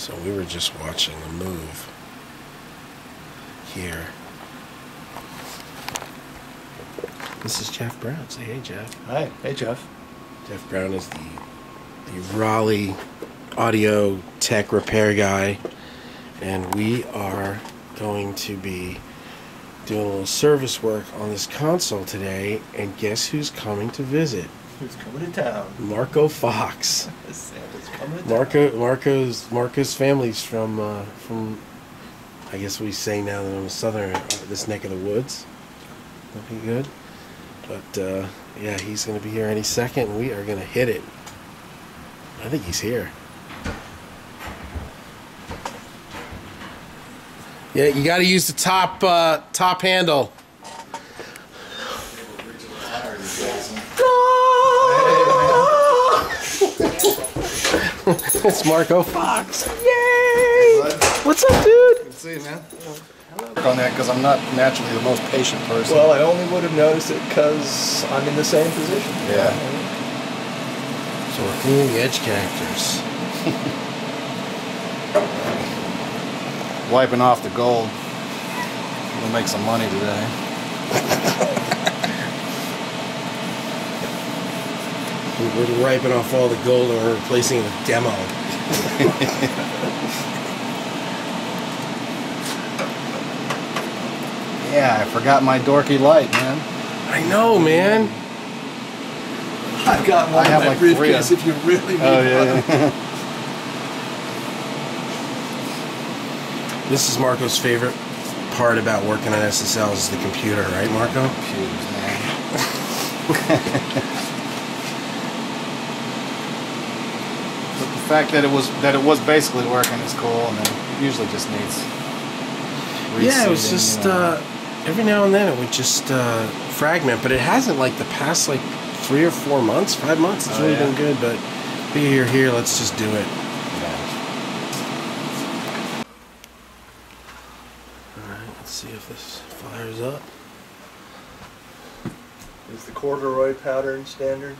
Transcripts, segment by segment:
So we were just watching the move here. This is Jeff Brown. Say hey, Jeff. Hi. Hey, Jeff. Jeff Brown is the Raleigh audio tech repair guy, and we are going to be doing a little service work on this console today. And guess who's coming to visit? Who's coming to town? Marko Fox. Santa's coming to town. Marko's family's from I guess we say now that I'm a southern, this neck of the woods. That'd be good. But yeah, he's going to be here any second. We are going to hit it. I think he's here. Yeah, you got to use the top handle. It's Marko Fox. Yay! What's up, dude? Good to see you, man. Work on that because I'm not naturally the most patient person. Well, I only would have noticed it because I'm in the same position. Yeah. So we're cleaning the edge connectors. Wiping off the gold. We'll make some money today. We're wiping off all the gold and we're replacing it with demo. Yeah, I forgot my dorky light, man. I know, man. I've got one I in have my like briefcase three. if you really need Oh, yeah. one. This is Marko's favorite part about working on SSLs is the computer, right, Marko? Computers, man. But the fact that it was basically working is cool, and then it usually just needs Yeah, it was reseating, just you know. every now and then it would just fragment, but it hasn't like the past like 3 or 4 months, 5 months. It's really been good, but you're here, let's just do it. Alright, let's see if this fires up. Is the corduroy pattern standard?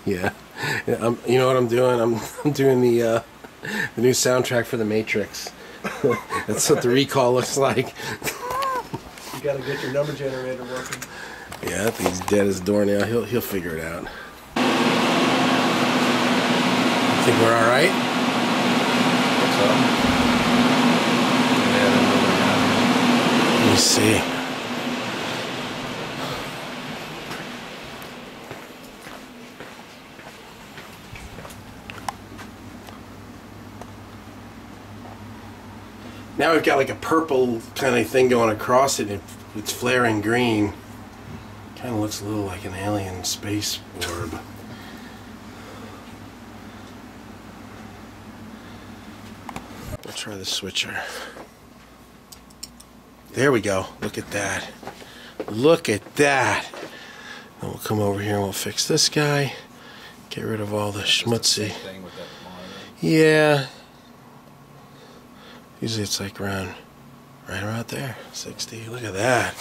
Yeah. You know what I'm doing? I'm doing the new soundtrack for The Matrix. That's what the recall looks like. You gotta get your number generator working. Yeah, I think he's dead as a door now. He'll figure it out. I think we're all right. Let me see. Now we've got like a purple kind of thing going across it. It's flaring green. Kind of looks a little like an alien space orb. We'll try the switcher. There we go. Look at that. Look at that. Then we'll come over here and we'll fix this guy. Get rid of all the schmutzy. Yeah. Usually it's like right around there, 60. Look at that.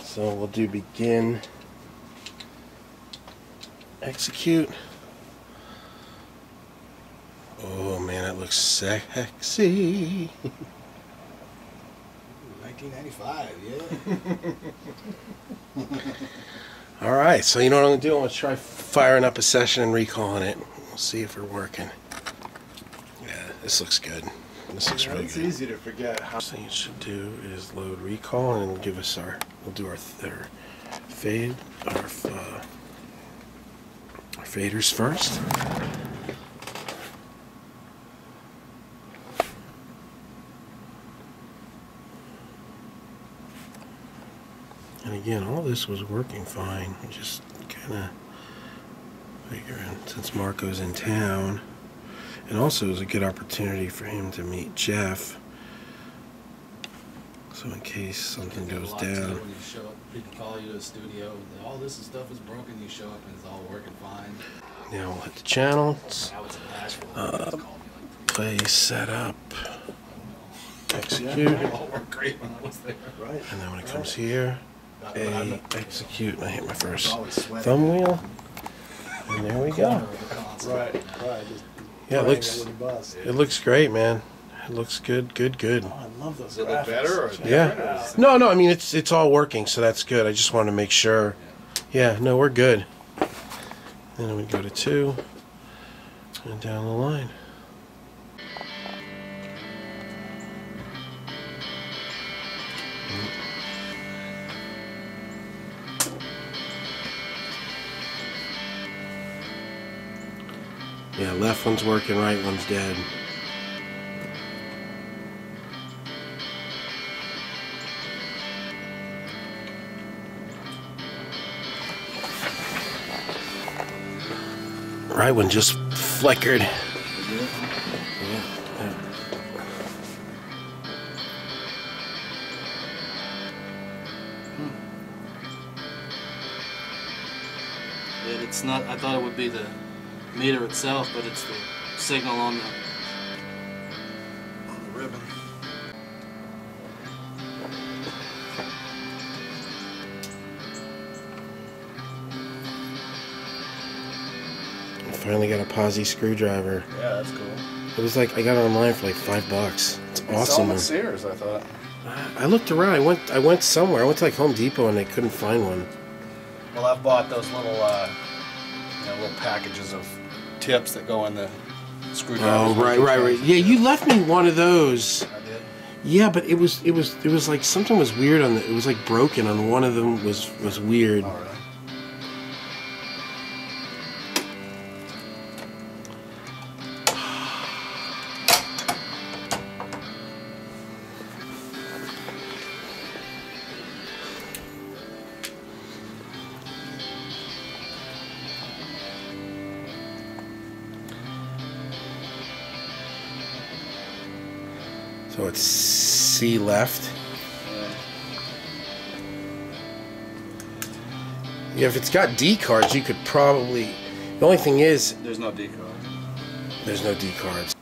So we'll do begin, execute. Oh man, that looks sexy. 1995, yeah. All right, so you know what I'm gonna do? I'm gonna try firing up a session and recalling it. We'll see if we're working. Yeah, this looks good. This looks really It's good. easy to forget how. First thing it should do is load recall, and it'll give us we'll do our fade, our faders first. And again, all this was working fine. Just kind of figuring, since Marko's in town, and also it was a good opportunity for him to meet Jeff. So in case something goes down. When you show up, people call you to the studio, all this stuff is broken, you show up and it's all working fine. Now we'll hit the channels. Now it's in Nashville. Play, set up, execute. It all worked great when I was there. Right. And then when it comes here, execute, and I hit my first Always sweating. thumb wheel. And there we go. Right. Just Yeah, it looks it looks great, man. It looks good, good, good. Oh, I love those. Does it look better or different? Yeah. Or is it- No, no. I mean, it's all working, so that's good. I just want to make sure. Yeah. No, we're good. And then we go to 2 and down the line. Yeah, left one's working, right one's dead. Right one just flickered. Yeah, it's not. I thought it would be the meter itself, but it's the signal on the ribbon. I finally got a posi screwdriver. Yeah, that's cool. It was like I got it online for like $5. It's It's awesome. all at Sears, I thought. I looked around. I went somewhere. I went to like Home Depot and I couldn't find one. Well, I've bought those little, little packages of tips that go in the screwdrivers. Oh, right. Yeah, you left me one of those. I did. Yeah, but it was like something was weird on the. It was like broken on one of them. Was weird. All right. So it's C left. Yeah, if it's got D cards, you could probably. The only thing is, There's no D card. there's no D cards.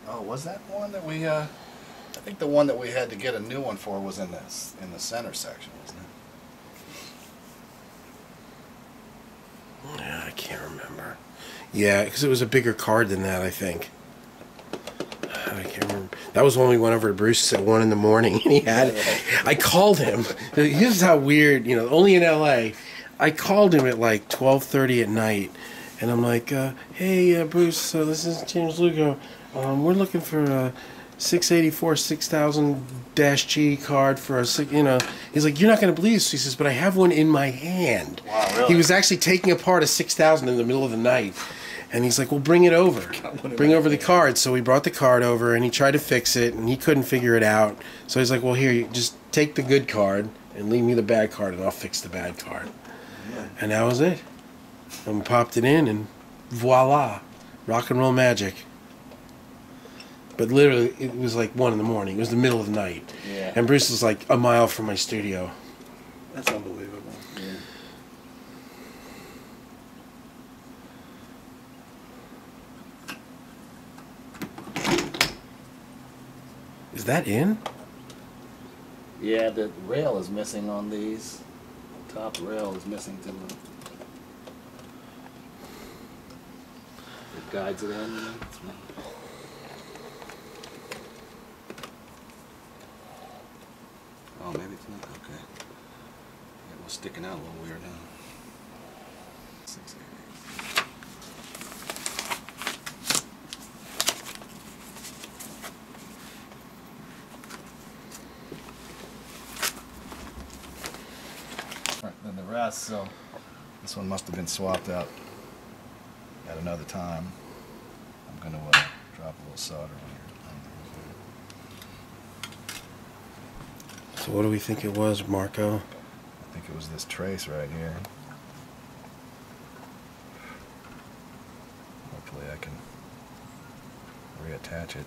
Oh, was that one that we? I think the one that we had to get a new one for was in the center section, wasn't it? Yeah, I can't remember. Yeah, because it was a bigger card than that, I think. I can't remember. That was when we went over to Bruce's at 1 in the morning, and he had it. I called him. Here's how weird, only in L.A. I called him at like 12:30 at night, and I'm like, hey, Bruce, this is James Lugo. We're looking for a 684 6000-G card for a, He's like, you're not going to believe this. He says, but I have one in my hand. Wow, really? He was actually taking apart a 6000 in the middle of the night. And he's like, well, bring it over. Bring over the card. So we brought the card over, and he tried to fix it, and he couldn't figure it out. So he's like, well, here, you just take the good card and leave me the bad card, and I'll fix the bad card. Yeah. And that was it. And we popped it in, and voila, rock and roll magic. But literally, it was like 1 in the morning. It was the middle of the night. Yeah. And Bruce was like a mile from my studio. That's unbelievable. Yeah. Is that in? Yeah, the rail is missing on these. Top rail is missing to the. It guides it in. Oh, maybe it's not. Okay. Yeah, it was sticking out a little weird, huh? 688. Than the rest, so this one must have been swapped out at another time. I'm going to drop a little solder on here. So what do we think it was, Marko? I think it was this trace right here. Hopefully I can reattach it.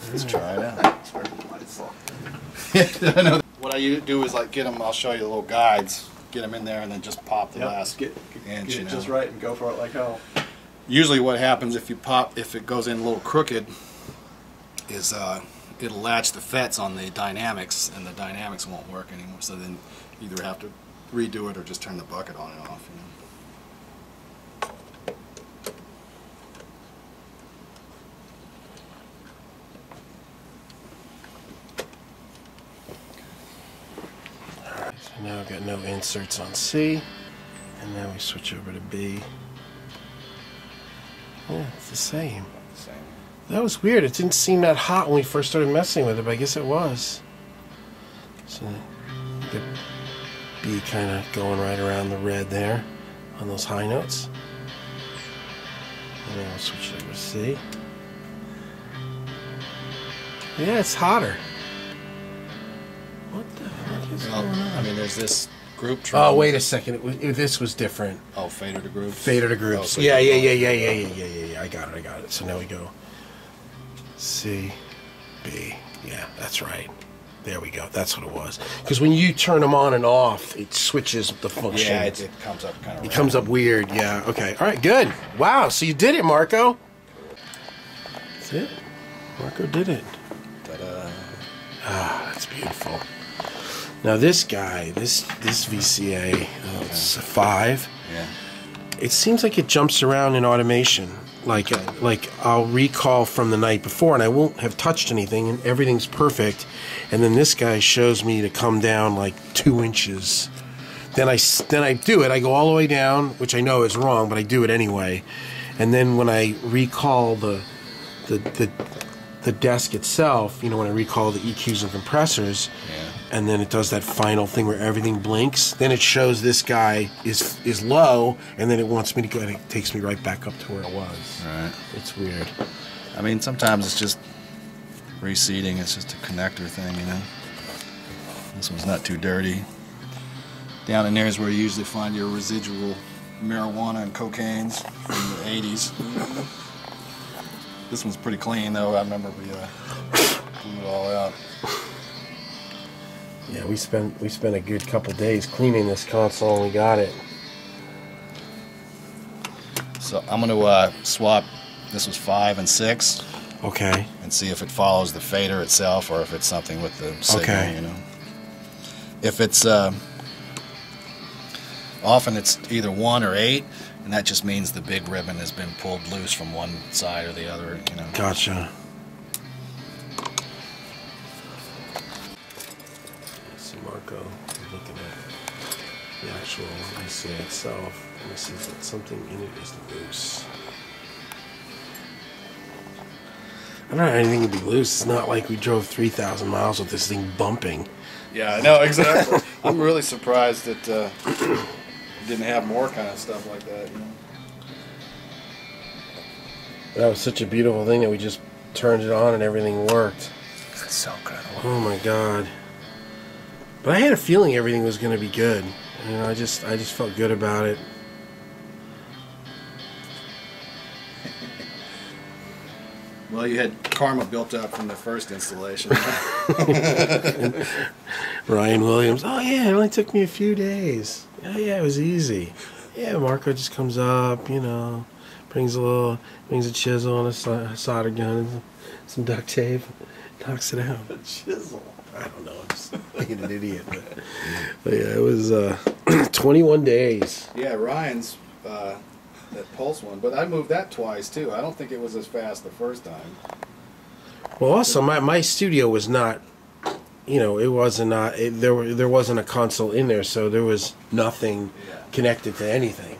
Let's try it out. is. I know. What I do is like get them. I'll show you the little guides. Get them in there and then just pop the last get inch. it just right and go for it like hell. Usually, what happens if it goes in a little crooked, is it'll latch the FETs on the dynamics, and the dynamics won't work anymore. So then you either have to redo it or just turn the bucket on and off. So now I've got no inserts on C, and now we switch over to B. Yeah, it's the same. Same. That was weird. It didn't seem that hot when we first started messing with it, but I guess it was. So the B kind of going right around the red there on those high notes. And then we'll switch it over to C. Yeah, it's hotter. What the heck is going on? I mean, there's this group. Oh, wait a second. This was different. Oh, fader to groups. Fader to groups. Oh, Yeah. I got it. So now we go C, B. Yeah, that's right. There we go. That's what it was. Because when you turn them on and off, it switches the function. Yeah, it comes up kind of. It comes up weird. Yeah. Okay. All right. Good. Wow. So you did it, Marko. That's it. Marko did it. Ta-da. Ah, that's beautiful. Now this guy, this VCA, it's a 5. Yeah. It seems like it jumps around in automation. Like I'll recall from the night before, and I won't have touched anything, and everything's perfect. And then this guy shows me to come down like 2 inches. Then I do it. I go all the way down, which I know is wrong, but I do it anyway. And then when I recall the desk itself, you know, when I recall the EQs and compressors, and then it does that final thing where everything blinks, then it shows this guy is low, and then it wants me to go, and it takes me right back up to where it was. Right. It's weird. I mean, sometimes it's just reseating. It's just a connector thing, you know. This one's not too dirty. Down in there is where you usually find your residual marijuana and cocaines from the 80s. This one's pretty clean, though. I remember we blew it all out. Yeah, we spent a good couple days cleaning this console, and we got it. So I'm going to swap. This was 5 and 6. Okay. And see if it follows the fader itself or if it's something with the signal, you know. If it's often it's either 1 or 8, and that just means the big ribbon has been pulled loose from one side or the other, you know. Gotcha. So Marko, looking at the actual VCA itself, and he sees that something in it is loose. I don't know anything to be loose. It's not like we drove 3,000 miles with this thing bumping. Yeah, I know, exactly. I'm really surprised that it didn't have more kind of stuff like that, you know. That was such a beautiful thing that we just turned it on and everything worked. That's so good. Oh my God. But I had a feeling everything was going to be good. You know, I just felt good about it. Well, you had karma built up from the first installation. Ryan Williams. Oh yeah, it only took me a few days. Oh yeah, it was easy. Yeah, Marko just comes up, you know, brings a chisel and a solder gun and some duct tape, knocks it out. A chisel. I don't know. I'm just being an idiot. But yeah, it was 21 days. Yeah, Ryan's that Pulse one, but I moved that twice too. I don't think it was as fast the first time. Well, also my studio was not, you know, it wasn't there wasn't a console in there, so there was nothing connected to anything.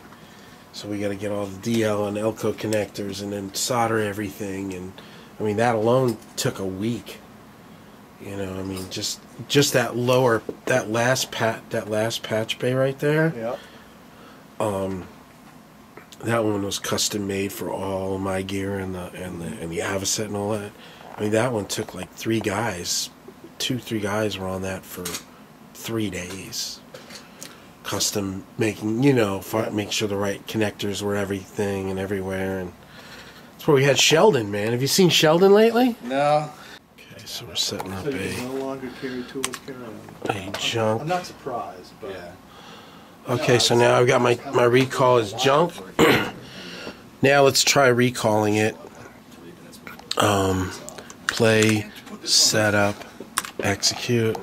So we got to get all the DL and Elco connectors and then solder everything, and I mean that alone took a week. You know, I mean just that last patch bay right there. Yeah. That one was custom made for all of my gear and the Avocet and all that. I mean, that one took like 3 guys. 2-3 guys were on that for 3 days. Custom making, you know, make sure the right connectors were everything and everywhere. And that's where we had Sheldon, man. Have you seen Sheldon lately? No. Okay, So we're setting up So you can no longer carry tools, carry a junk. I'm not surprised, but Okay, so now I've got my recall is junk. Now let's try recalling it. Play, setup, execute,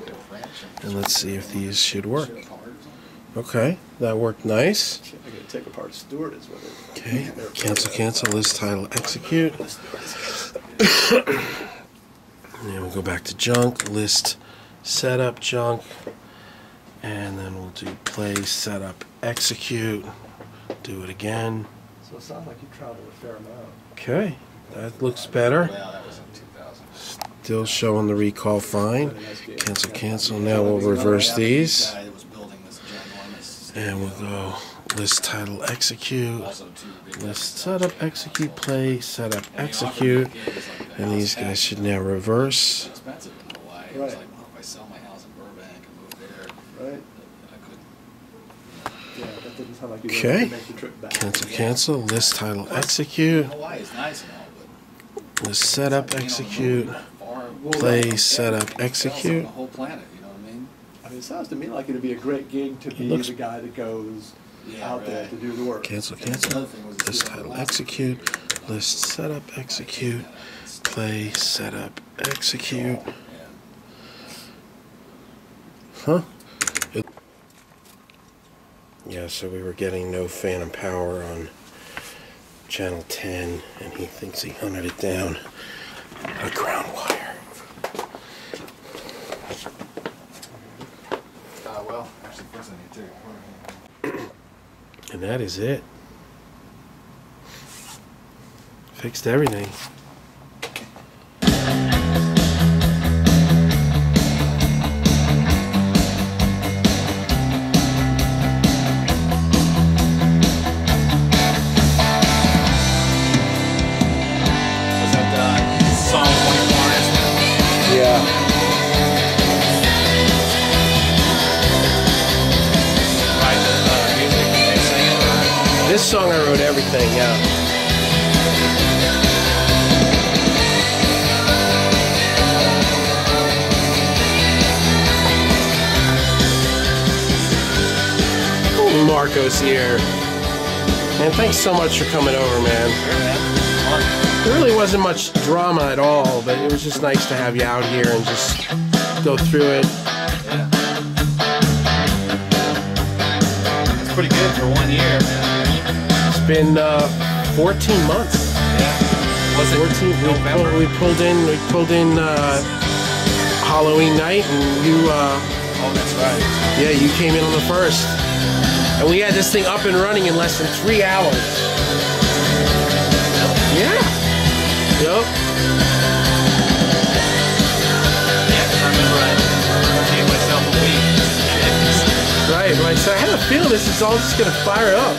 and let's see if these should work. Okay, that worked nice. I gotta take apart stewardess with it. Okay, cancel, list title, execute. And we'll go back to junk, list, setup, junk, and then we'll do play, setup, execute. Do it again. So it sounds like you traveled a fair amount. Okay, that looks better. Still showing the recall fine. Cancel. Now we'll reverse these. And we'll go list title, execute. List setup, execute, play, setup, execute. And these guys should now reverse. Right. Right. Yeah, that didn't sound like you Okay. to make the trip back. Cancel. List title, execute. List setup, execute. Play, setup, execute. I mean, it sounds to me like it'd be a great gig to be the guy that goes out there to do the work. Cancel. List title, execute. List setup, execute. Play, setup, execute. Huh? Yeah, so we were getting no phantom power on channel 10, and he thinks he hunted it down a ground wire. Well, actually, first I need to. And that is it. Fixed everything. This song I wrote everything, yeah. Marko's here. Man, thanks so much for coming over, man. Sure, man. There really wasn't much drama at all, but it was just nice to have you out here and just go through it. Yeah. It's pretty good for 1 year, man. It's been 14 months. Yeah. Was it 14. November? We pulled in Halloween night, and you. Oh, that's right. Yeah, you came in on the 1st, and we had this thing up and running in less than 3 hours. Yeah. Yep. Yeah, 'cause I remember I gave myself a week. Right. So I had a feeling this is all just gonna fire up.